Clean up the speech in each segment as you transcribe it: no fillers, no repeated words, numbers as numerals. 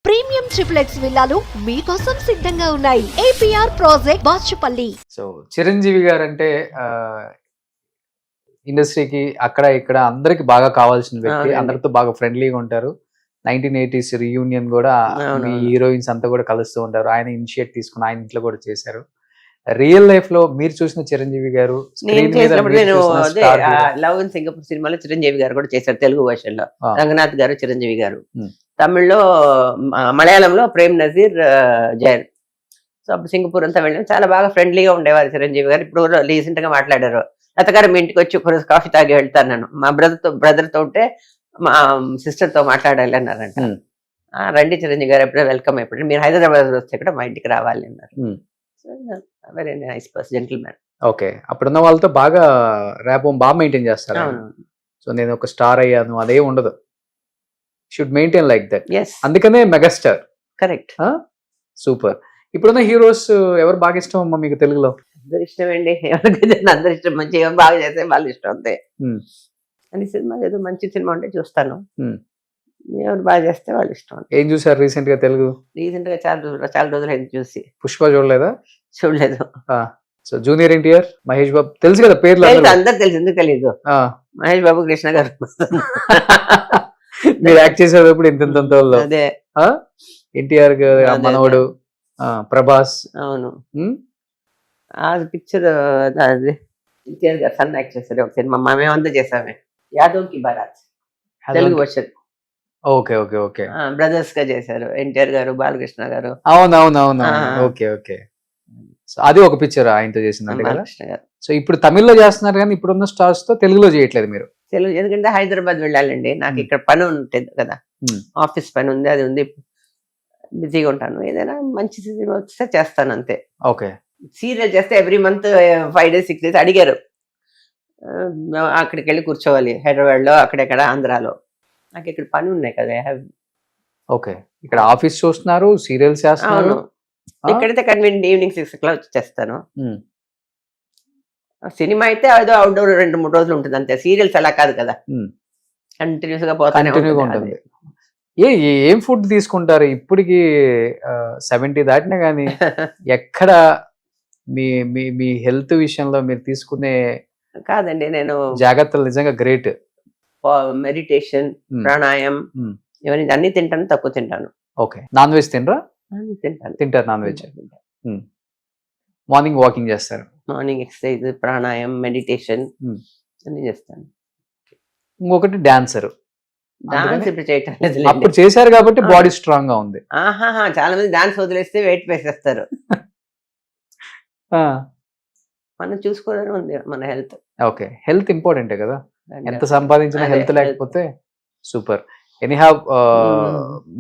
Premium triplex విల్లాలు మీకోసం సిద్ధంగా ఉన్నాయి. APR project Bachupally. So Chiranjeevi garu అంటే ఇండస్ట్రీకి అక్కడ ఇక్కడ అందరికి బాగా కావాల్సిన వ్యక్తి. అవునండి. అందరితో బాగా ఫ్రెండ్లీగా ఉంటారు. 1980s రీయూనియన్ కూడా మీ అవునవును. హీరోయిన్స్ అంతా కూడా కలుస్తూ ఉంటారు. ఆయన ఇనిషియేట్ తీసుకుని ఆయన ఇంట్లో కూడా చేశారు. రియల్ లైఫ్ లో మీరు చూసిన చిరంజీవి గారు నేను screen మీద చేసినప్పుడు మీరు నేను చూసిన అదే star hero. Love in Singapore సినిమాలో చిరంజీవి గారు కూడా చేశారు తెలుగు వర్షన్లో. ఆ. రంగనాథ్ గారు చిరంజీవి గారు. Hmm. తమిళ్లో మలయాళంలో ప్రేమ్ నజీర్ జైన్. సో అప్పుడు సింగపూర్ అంతా వెళ్ళాం. చాలా బాగా ఫ్రెండ్లీగా ఉండేవారు చిరంజీవి గారు. ఇప్పుడు రీసెంట్ గా మాట్లాడారు, లత గారు మీ ఇంటికి వచ్చి ఒకరోజు కాఫీ తాగి వెళ్తాను నేను, మా బ్రదర్ తో ఉంటే మా సిస్టర్ తో మాట్లాడాలి అన్నారంట. Hmm. రండి చిరంజీవి గారు, ఎప్పుడో వెల్కమ్. ఎప్పుడు మీరు హైదరాబాద్ వస్తే కూడా మా ఇంటికి రావాలి అన్నారు. Hmm. Very nice person, gentlemen. Okay, అప్పుడున్న వాళ్ళతో బాగా ర్యాపో బాగా మెయింటైన్ చేస్తారు. అవును. సో నేను ఒక స్టార్ అయ్యాను అదే ఉండదు. Should maintain like that. Yes, అందుకనే మెగాస్టార్. కరెక్ట్. సూపర్. ఇప్పుడున్న హీరోస్ ఎవరు బాగా ఇష్టం అమ్మా మీకు తెలుగులో? అందరు ఇష్టం అండి, ఎవరికైతే అందరు ఇష్టం. మంచిగా బాగా చేస్తే వాళ్ళు ఇష్టం అంతే. Hmm. అని సినిమా ఏదో మంచి సినిమా ఉంటే చూస్తాను. Hmm. ఎవరు బాగా చేస్తే వాళ్ళు ఇష్టం అంతే. ఏం చూసారు రీసెంట్ గా తెలుగు? రీసెంట్ గా చాలా రోజులు అయింది చూసి. పుష్ప చూడలేదా? చూడలేదు. సో జూనియర్ ఎన్టీఆర్, మహేష్ బాబు తెలుసు కదా పేర్లు తెలుసు, అందరూ. అందరు తెలుసు, ఎందుకు తెలీదు. ఆ, మహేష్ బాబు, కృష్ణ గారు. మీరు యాక్ట్ చేసేటప్పుడు ఇంత అదే, ఎన్టీఆర్ అదే. మనవడు, ప్రభాస్. అవును. Hmm? ఆ పిక్చర్ అదే ఎన్టీఆర్ గారు సన్ యాక్ట్ చేశారు ఒక సినిమా, మేమంతా చేసామే. యాదవ్ కి baraat Telugu version. Okay okay okay. Brothers గా చేశారు ఎన్టీఆర్ గారు, బాలకృష్ణ గారు, అవునవునవును. ఆ. Okay okay. సో అది ఒక పిక్చర్ ఆయనతో చేసిందంటే కదా. బాలకృష్ణ గారు. సో ఇప్పుడు తమిళ్లో చేస్తున్నారు కానీ ఇప్పుడున్న స్టార్స్ తో తెలుగులో చేయట్లేదు మీరు. తెలుగు ఎందుకంటే హైదరాబాద్ వెళ్ళాలండి, నాకు ఇక్కడ పని ఉంటుంది కదా, Hmm. ఆఫీస్ పని ఉంది, అది ఉంది, బిజీగా ఉంటాను. ఏదైనా మంచి సినిమా వస్తే చేస్తాను అంతే. ఓకే. సీరియల్ చేస్తే ఎవ్రీ మంత్ 5 days 6 days అడిగారు. అక్కడికి వెళ్ళి కూర్చోవాలి, హైదరాబాద్ లో, అక్కడెక్కడ ఆంధ్రాలో. నాకు ఇక్కడ పని ఉన్నాయి కదా, I have. ఓకే, ఇక్కడ ఆఫీస్ చూస్తున్నారు, సీరియల్స్ చేస్తున్నారు. అవును. ఇక్కడైతే కన్వీనియంట్ ఈవినింగ్ 6 o'clock వచ్చి చేస్తాను. Hmm. సినిమా అయితే అదో అవుట్డోర్ 2-3 రోజులు ఉంటుంది అంతే. సీరియల్స్ అలా కాదు కదా, Hmm. కంటిన్యూస్ గా పోతానే కంటిన్యూగా ఉంటుంది. ఉంటుంది. ఏం ఫుడ్ తీసుకుంటారు ఇప్పటికి 70 దాటినా కానీ ఎక్కడ మీ మీ మీ హెల్త్ విషయంలో మీరు తీసుకునే కాదండి, నేను జాగ్రత్తలు నిజంగా గ్రేట్. మెడిటేషన్, ప్రాణాయామం, ఇవన్నీ అన్ని తింటాను, తక్కువ తింటాను. ఓకే. నాన్ వెజ్ తినరా? అన్ని తింటాను. తింటారు నాన్ వెజ్. మార్నింగ్ వాకింగ్ చేస్తారు. మార్నింగ్ ఎక్సర్సైజ్, ప్రాణాయామం, మెడిటేషన్ Hmm. అన్ని చేస్తాను. ఇంకొకటి డాన్సర్. డాన్స్ ఇప్పుడు చేయటం లేదు. అప్పుడు చేశారు కాబట్టి బాడీ స్ట్రాంగ్ గా ఉంది. ఆహాహా, చాలా మంది డాన్స్ వదిలేస్తే వెయిట్ వేసేస్తారు. మనం చూసుకోవడం ఉంది మన హెల్త్. ఓకే, హెల్త్ ఇంపార్టెంటే కదా. ఎంత సంపాదించినా అదే, హెల్త్ health. లేకపోతే సూపర్. ఎనీహావ్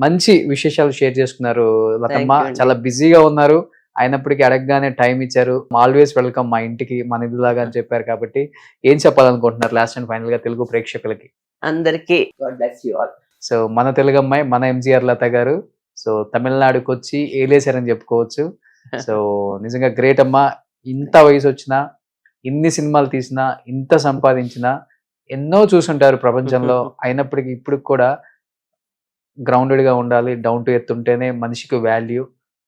మంచి విశేషాలు షేర్ చేసుకున్నారు లతమ్మ. Thank you అండి. చాలా బిజీగా ఉన్నారు, అయినప్పటికీ అడగగానే టైం ఇచ్చారు. ఆల్వేస్ వెల్కమ్ మా ఇంటికి, మన ఇల్లులాగా అని చెప్పారు. కాబట్టి ఏం చెప్పాలనుకుంటున్నారు లాస్ట్ అండ్ ఫైనల్ గా తెలుగు ప్రేక్షకులకి? అందరికి God bless you all. So మన తెలుగు అమ్మాయి, మన ఎంజీఆర్ లత గారు సో తమిళనాడుకి వచ్చి ఏలేశారని చెప్పుకోవచ్చు. సో నిజంగా గ్రేట్ అమ్మా. ఇంత వయసు వచ్చినా, ఇన్ని సినిమాలు తీసినా, ఇంత సంపాదించినా, ఎన్నో చూసుంటారు ప్రపంచంలో. అయినప్పటికీ ఇప్పుడు కూడా గ్రౌండెడ్ గా ఉండాలి, డౌన్ టు ఎర్త్ ఉంటేనే మనిషికి వాల్యూ.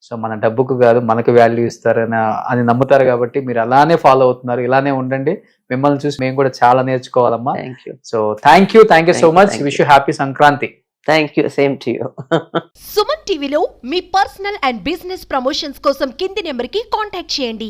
సో మన డబ్బుకు కాదు మనకు వాల్యూ ఇస్తారని అని నమ్ముతారు. కాబట్టి మీరు అలానే ఫాలో అవుతున్నారు, ఇలానే ఉండండి. మిమ్మల్ని చూసి మేము కూడా చాలా నేర్చుకోవాలమ్మా. Thank you. So thank you so Thank you, much. thank wish you happy Sankranti. Thank you, same to you. Suman టీవీలో మీ పర్సనల్ అండ్ బిజినెస్ ప్రమోషన్స్ కోసం కింది నెంబర్ కి కాంటాక్ట్ చేయండి.